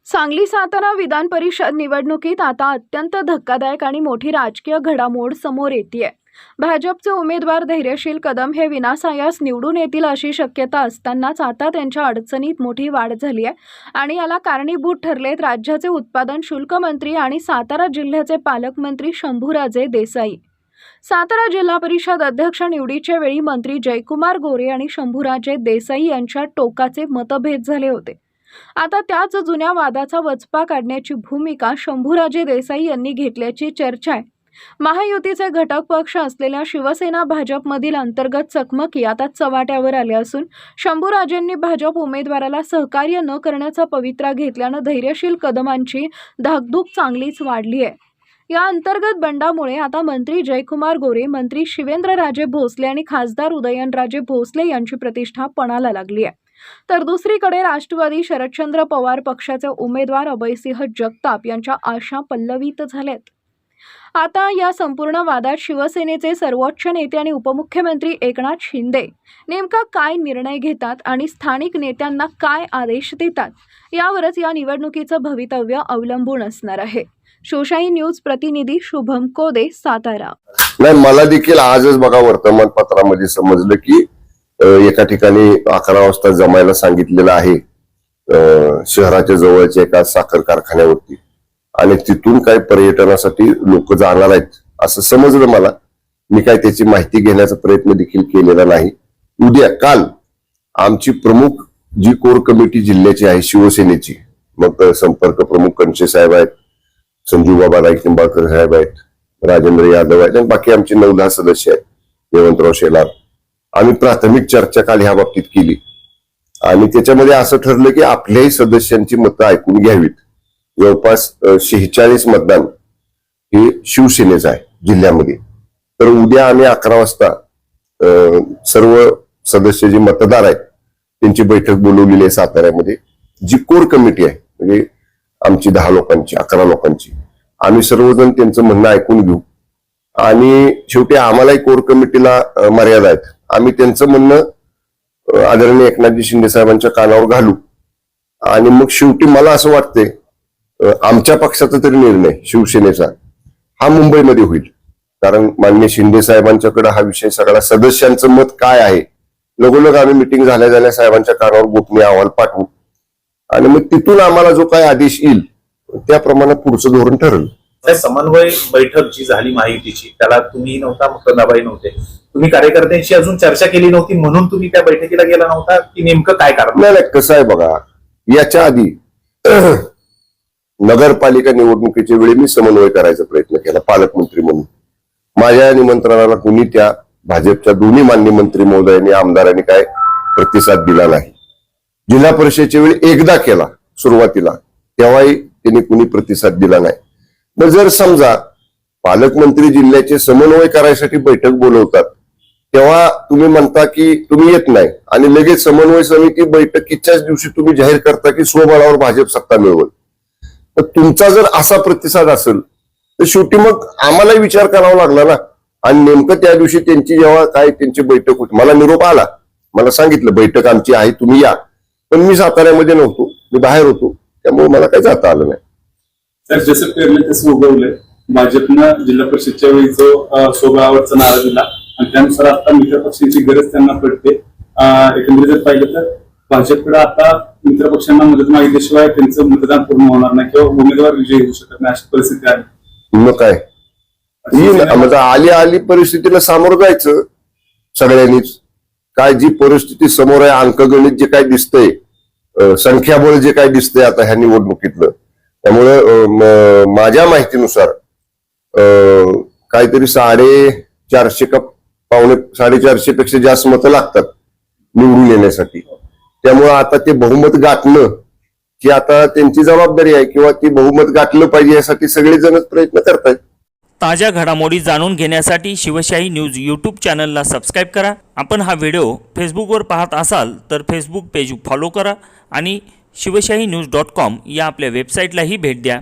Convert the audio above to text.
सांगली सातारा विधान परिषद निवडणुकीत आता अत्यंत धक्कादायक आणि मोठी राजकीय घडामोड समोर येतेय। भाजपचे उमेदवार धैर्यशील कदम हे विनासायास निवडून येतील अशी शक्यता असतानाच आता त्यांच्या अडचणीत मोठी वाढ झाली आहे आणि याला कारणीभूत ठरलेत राज्याचे उत्पादन शुल्क मंत्री आणि सातारा जिल्ह्याचे पालकमंत्री शंभूराजे देसाई। सातारा जिल्हा परिषद अध्यक्ष निवडीच्या वेळी मंत्री जयकुमार गोरे आणि शंभूराजे देसाई यांच्यात टोकाचे मतभेद झाले होते। आता त्याच जुन्या वादाचा वचपा काढण्याची भूमिका शंभूराजे देसाई यांनी घेतल्याची चर्चा आहे। महायुतीचे घटक पक्ष असलेल्या शिवसेना भाजपमधील अंतर्गत चकमकी आता चव्हाट्यावर आल्या असून शंभूराजेंनी भाजप उमेदवाराला सहकार्य न करण्याचा पवित्रा घेतल्याने धैर्यशील कदमांची धाकधूक चांगलीच वाढली आहे। या अंतर्गत बंडामुळे आता मंत्री जयकुमार गोरे, मंत्री शिवेंद्रराजे भोसले आणि खासदार उदयनराजे भोसले यांची प्रतिष्ठा पणाला लागली आहे। तर दुसरीकडे राष्ट्रवादी शरदचंद्र पवार पक्षाचे उमेदवार अभयसिंह जगताप यांच्या आशा पल्लवित झाल्यात। आता या संपूर्ण वादात शिवसेनेचे सर्वोच्च नेते आणि उपमुख्यमंत्री एकनाथ शिंदे नेमका काय निर्णय घेतात आणि स्थानिक नेत्यांना काय आदेश देतात यावरच या निवडणुकीचं भवितव्य अवलंबून असणार आहे। शिवशाही न्यूज प्रतिनिधी शुभम कोदे, सातारा। नाही, मला देखील आजच बघा वर्तमानपत्रामध्ये समजलं की एका ठिकाणी 11 वाजता जमायला सांगितलेलं आहे शहराच्या जवळच्या एका साखर कारखान्यावरती आणि तिथून काही पर्यटनासाठी लोक जाणार आहेत असं समजलं मला। मी काय त्याची माहिती घेण्याचा प्रयत्न देखील केलेला नाही। उद्या काल आमची प्रमुख जी कोर कमिटी जिल्ह्याची आहे शिवसेनेची, मग संपर्क प्रमुख कणशे साहेब आहेत, संजू बाबा निंबाळकर साहेब आहेत, राजेंद्र यादव आहेत आणि बाकी आमचे 9-10 सदस्य आहेत, यवंतराव शेलार। आम्ही प्राथमिक चर्चा काल ह्या बाबतीत केली आणि त्याच्यामध्ये असं ठरलं की आपल्याही सदस्यांची मतं ऐकून घ्यावीत। जवळपास 46 मतदान हे शिवसेनेचं आहे जिल्ह्यामध्ये। तर उद्या आम्ही 11 वाजता सर्व सदस्य जे मतदार आहेत त्यांची बैठक बोलवलेली आहे साताऱ्यामध्ये। जी कोर कमिटी आहे म्हणजे आमची 10 लोकांची 11 लोकांची, आम्ही सर्वजण त्यांचं म्हणणं ऐकून घेऊ आणि शेवटी आम्हालाही कोर कमिटीला मर्यादा आहेत। आम्ही त्यांचं म्हणणं आदरणीय एकनाथजी शिंदे साहेबांच्या कानावर घालू आणि मग शेवटी मला असं वाटतंय आमच्या पक्षाचा तरी निर्णय शिवसेनेचा हा मुंबईमध्ये होईल, कारण माननीय शिंदे साहेबांच्याकडे हा विषय सगळा सदस्यांचं मत काय आहे लगोलग आम्ही मिटिंग झाल्या साहेबांच्या कानावर गोपनीय अहवाल पाठवू आणि मग तिथून आम्हाला जो काय आदेश येईल त्याप्रमाणे पुढचं धोरण ठरेल। समन्वय बैठक जी झाली महायुतीची त्याला तुम्ही नव्हता, मुख्यमंत्री नव्हते, तुम्ही कार्यकर्त्यांशी अजून चर्चा केली नव्हती म्हणून तुम्ही त्या बैठकीला गेला नव्हता की नेमकं काय कारण? नाही, कसं आहे बघा, याच्या आधी नगरपालिका निवडणुकीच्या वेळी मी समन्वय करायचा प्रयत्न केला पालकमंत्री म्हणून। माझ्या निमंत्रणाला कुणी त्या भाजपच्या दोन्ही मान्य मंत्री महोदयांनी आमदारांनी काय प्रतिसाद दिला नाही। जिल्हा परिषदेच्या वेळी एकदा केला सुरुवातीला, तेव्हाही त्यांनी कुणी प्रतिसाद दिला नाही। मग जर समजा पालकमंत्री जिल्ह्याचे समन्वय करायसाठी बैठक बोलवतात तेव्हा तुम्ही म्हणता की तुम्ही येत नाही आणि लगेच समन्वय समिती बैठकीच्याच दिवशी तुम्ही जाहीर करता की स्वबळावर भाजप सत्ता मिळवल। तर तुमचा जर असा प्रतिसाद असेल तर शेवटी मग आम्हालाही विचार करावा लागला ना। आणि नेमकं त्या दिवशी त्यांची जेव्हा काय त्यांची बैठक होती, मला निरोप आला, मला सांगितलं बैठक आमची आहे तुम्ही या, पण मी साताऱ्यामध्ये नव्हतो, मी बाहेर होतो, त्यामुळे मला काही जाता आलं नाही। तर जसं पेरलं तसं उगवलंय। भाजपनं जिल्हा परिषदच्या वेळी जो स्वबळावरचा नारा दिला आणि त्यानुसार आता मित्रपक्षांची गरज त्यांना पडते। एकंदरीत जर पाहिलं तर भाजपकडे आता मित्रपक्षांना मदत मागितल्याशिवाय त्यांचं मतदान पूर्ण होणार नाही किंवा उमेदवार विजयी होऊ शकत नाही अशी परिस्थिती आहे। मग काय आली परिस्थितीला सामोरं जायचं सगळ्यांनीच। काय जी परिस्थिती समोर आहे, अंकगणित जे काय दिसतंय, संख्याबळ जे काय दिसतंय आता ह्या निवडणुकीतलं, त्यामुळे माझ्या माहितीनुसार काहीतरी 450 का पावणे 450 पेक्षा जास्त मतं लागतात निवडून येण्यासाठी। त्यामुळे आता ते बहुमत गाठणं ही आता त्यांची जबाबदारी आहे किंवा ती बहुमत गाठलं पाहिजे यासाठी सगळेजणच प्रयत्न करतायत। ताज्या घडामोडी जाणून घेण्यासाठी शिवशाही न्यूज यूट्यूब चॅनलला सबस्क्राईब करा। आपण हा व्हिडिओ फेसबुकवर पाहत असाल तर फेसबुक पेज फॉलो करा आणि शिवशाही न्यूज.com या आपल्या वेबसाईटलाही भेट द्या।